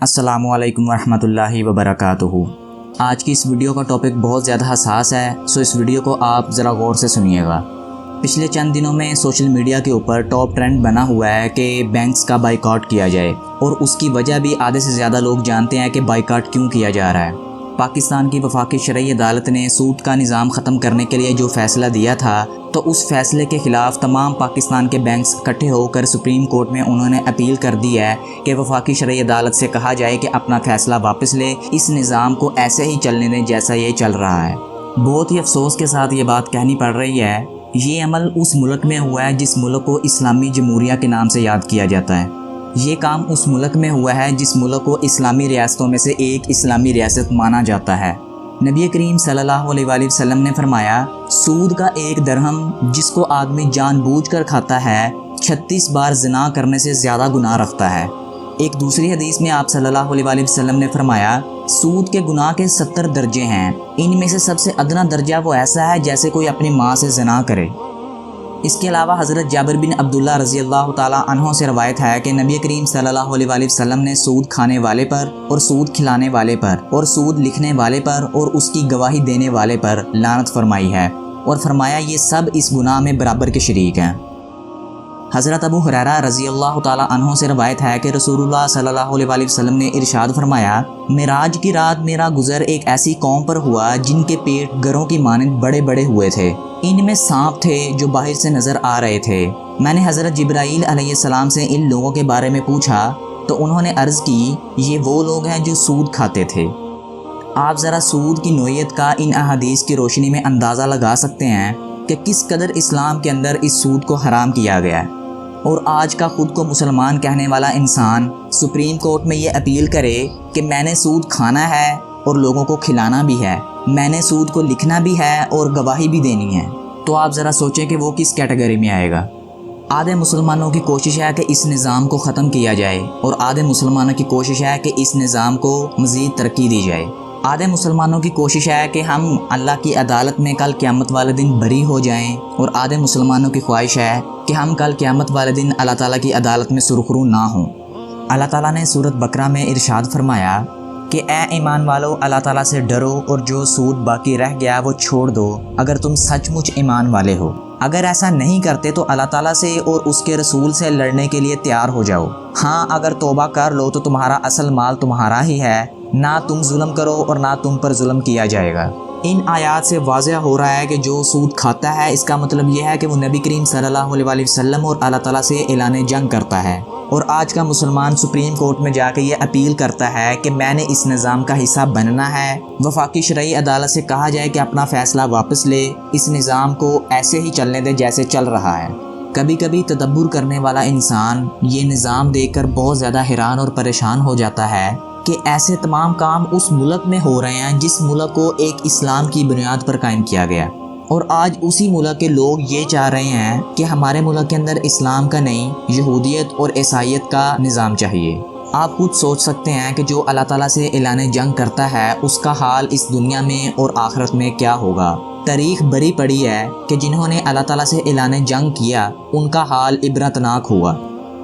السلام علیکم ورحمۃ اللہ وبرکاتہ۔ آج کی اس ویڈیو کا ٹاپک بہت زیادہ حساس ہے، سو اس ویڈیو کو آپ ذرا غور سے سنیے گا۔ پچھلے چند دنوں میں سوشل میڈیا کے اوپر ٹاپ ٹرینڈ بنا ہوا ہے کہ بینکس کا بائیکاٹ کیا جائے، اور اس کی وجہ بھی آدھے سے زیادہ لوگ جانتے ہیں کہ بائیکاٹ کیوں کیا جا رہا ہے۔ پاکستان کی وفاقی شرعی عدالت نے سود کا نظام ختم کرنے کے لیے جو فیصلہ دیا تھا، تو اس فیصلے کے خلاف تمام پاکستان کے بینکس اکٹھے ہو کر سپریم کورٹ میں انہوں نے اپیل کر دی ہے کہ وفاقی شرعی عدالت سے کہا جائے کہ اپنا فیصلہ واپس لے، اس نظام کو ایسے ہی چلنے دیں جیسا یہ چل رہا ہے۔ بہت ہی افسوس کے ساتھ یہ بات کہنی پڑ رہی ہے، یہ عمل اس ملک میں ہوا ہے جس ملک کو اسلامی جمہوریہ کے نام سے یاد کیا جاتا ہے۔ یہ کام اس ملک میں ہوا ہے جس ملک کو اسلامی ریاستوں میں سے ایک اسلامی ریاست مانا جاتا ہے۔ نبی کریم صلی اللہ علیہ وآلہ وسلم نے فرمایا، سود کا ایک درہم جس کو آدمی جان بوجھ کر کھاتا ہے 36 بار زنا کرنے سے زیادہ گناہ رکھتا ہے۔ ایک دوسری حدیث میں آپ صلی اللہ علیہ وآلہ وسلم نے فرمایا، سود کے گناہ کے 70 درجے ہیں، ان میں سے سب سے ادنا درجہ وہ ایسا ہے جیسے کوئی اپنی ماں سے زنا کرے۔ اس کے علاوہ حضرت جابر بن عبداللہ رضی اللہ تعالیٰ عنہ سے روایت ہے کہ نبی کریم صلی اللہ علیہ وآلہ وسلم نے سود کھانے والے پر اور سود کھلانے والے پر اور سود لکھنے والے پر اور اس کی گواہی دینے والے پر لعنت فرمائی ہے، اور فرمایا یہ سب اس گناہ میں برابر کے شریک ہیں۔ حضرت ابو ہریرہ رضی اللہ تعالیٰ عنہ سے روایت ہے کہ رسول اللہ صلی اللہ علیہ وآلہ وسلم نے ارشاد فرمایا، معراج کی رات میرا گزر ایک ایسی قوم پر ہوا جن کے پیٹ گروں کی مانند بڑے بڑے ہوئے تھے، ان میں سانپ تھے جو باہر سے نظر آ رہے تھے۔ میں نے حضرت جبرائیل علیہ السلام سے ان لوگوں کے بارے میں پوچھا تو انہوں نے عرض کی، یہ وہ لوگ ہیں جو سود کھاتے تھے۔ آپ ذرا سود کی نوعیت کا ان احادیث کی روشنی میں اندازہ لگا سکتے ہیں کہ کس قدر اسلام کے اندر اس سود کو حرام کیا گیا ہے، اور آج کا خود کو مسلمان کہنے والا انسان سپریم کورٹ میں یہ اپیل کرے کہ میں نے سود کھانا ہے اور لوگوں کو کھلانا بھی ہے، میں نے سود کو لکھنا بھی ہے اور گواہی بھی دینی ہے، تو آپ ذرا سوچیں کہ وہ کس کیٹیگری میں آئے گا۔ آدھے مسلمانوں کی کوشش ہے کہ اس نظام کو ختم کیا جائے، اور آدھے مسلمانوں کی کوشش ہے کہ اس نظام کو مزید ترقی دی جائے۔ آدھے مسلمانوں کی کوشش ہے کہ ہم اللہ کی عدالت میں کل قیامت والے دن بری ہو جائیں، اور آدھے مسلمانوں کی خواہش ہے کہ ہم کل قیامت والے دن اللہ تعالیٰ کی عدالت میں سرخرو نہ ہوں۔ اللہ تعالیٰ نے سورۃ بقرہ میں ارشاد فرمایا کہ اے ایمان والو، اللہ تعالیٰ سے ڈرو اور جو سود باقی رہ گیا وہ چھوڑ دو اگر تم سچ مچ ایمان والے ہو۔ اگر ایسا نہیں کرتے تو اللہ تعالیٰ سے اور اس کے رسول سے لڑنے کے لیے تیار ہو جاؤ۔ ہاں، اگر توبہ کر لو تو تمہارا اصل مال تمہارا ہی ہے، نہ تم ظلم کرو اور نہ تم پر ظلم کیا جائے گا۔ ان آیات سے واضح ہو رہا ہے کہ جو سود کھاتا ہے، اس کا مطلب یہ ہے کہ وہ نبی کریم صلی اللہ علیہ وآلہ وسلم اور اللہ تعالیٰ سے اعلان جنگ کرتا ہے، اور آج کا مسلمان سپریم کورٹ میں جا کے یہ اپیل کرتا ہے کہ میں نے اس نظام کا حصہ بننا ہے۔ وفاقی شرعی عدالت سے کہا جائے کہ اپنا فیصلہ واپس لے، اس نظام کو ایسے ہی چلنے دے جیسے چل رہا ہے۔ کبھی کبھی تدبر کرنے والا انسان یہ نظام دیکھ کر بہت زیادہ حیران اور پریشان ہو جاتا ہے کہ ایسے تمام کام اس ملک میں ہو رہے ہیں جس ملک کو ایک اسلام کی بنیاد پر قائم کیا گیا، اور آج اسی ملک کے لوگ یہ چاہ رہے ہیں کہ ہمارے ملک کے اندر اسلام کا نہیں، یہودیت اور عیسائیت کا نظام چاہیے۔ آپ خود سوچ سکتے ہیں کہ جو اللہ تعالیٰ سے اعلان جنگ کرتا ہے اس کا حال اس دنیا میں اور آخرت میں کیا ہوگا۔ تاریخ بری پڑی ہے کہ جنہوں نے اللہ تعالیٰ سے اعلان جنگ کیا ان کا حال عبرتناک ہوا۔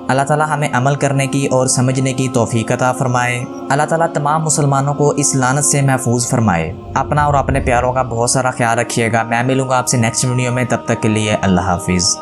اللہ تعالیٰ ہمیں عمل کرنے کی اور سمجھنے کی توفیق عطا فرمائے۔ اللہ تعالیٰ تمام مسلمانوں کو اس لعنت سے محفوظ فرمائے۔ اپنا اور اپنے پیاروں کا بہت سارا خیال رکھیے گا۔ میں ملوں گا آپ سے نیکسٹ ویڈیو میں، تب تک کے لیے اللہ حافظ۔